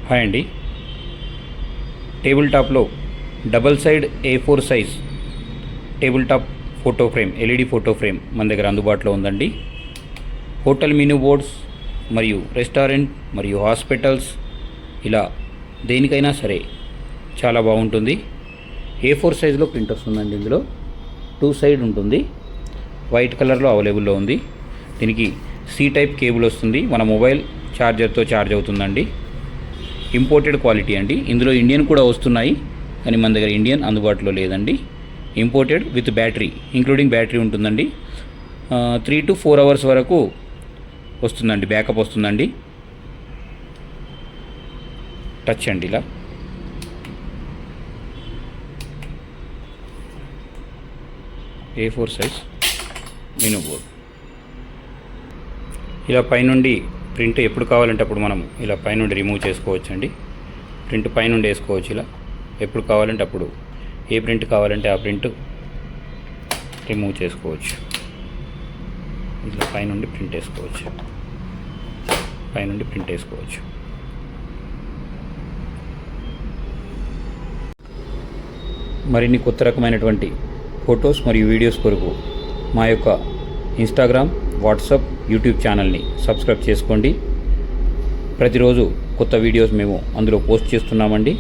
Hi అండి. Table టాప్లో double side A4 size table top photo frame, LED photo frame మన దగ్గర అందుబాటులో ఉందండి. హోటల్ మెనూ బోర్డ్స్ మరియు రెస్టారెంట్ మరియు హాస్పిటల్స్ ఇలా దేనికైనా సరే చాలా బాగుంటుంది. A4 సైజులో ప్రింట్ వస్తుందండి. ఇందులో 2 సైడ్ ఉంటుంది. వైట్ కలర్లో అవైలబుల్లో ఉంది. దీనికి C టైప్ కేబుల్ వస్తుంది. మన మొబైల్ ఛార్జర్తో ఛార్జ్ అవుతుందండి. ఇంపోర్టెడ్ క్వాలిటీ అండి. ఇందులో ఇండియన్ కూడా వస్తున్నాయి, కానీ మన దగ్గర ఇండియన్ అందుబాటులో లేదండి. Imported with battery, including battery ఉంటుందండి. 3 to 4 అవర్స్ వరకు వస్తుందండి, బ్యాకప్ వస్తుందండి. టచ్ అండి. ఇలా A4 సైజ్ మెనూ బోర్డ్. ఇలా పైనుండి ప్రింట్ ఎప్పుడు కావాలంటే అప్పుడు మనం ఇలా పైనుండి రిమూవ్ చేసుకోవచ్చండి. ప్రింట్ పైనుండి వేసుకోవచ్చు. ఇలా ఎప్పుడు కావాలంటే అప్పుడు ఏ ప్రింట్ కావాలంటే ఆ ప్రింట్ రిమూవ్ చేసుకోవచ్చు. ఇట్లా పైనుండి ప్రింట్ వేసుకోవచ్చు. మరిన్ని కొత్త రకమైనటువంటి ఫొటోస్ మరియు వీడియోస్ కొరకు మా యొక్క ఇన్స్టాగ్రామ్, వాట్సాప్, యూట్యూబ్ ఛానల్ని సబ్స్క్రైబ్ చేసుకోండి. ప్రతిరోజు కొత్త వీడియోస్ మేము అందులో పోస్ట్ చేస్తున్నామండి.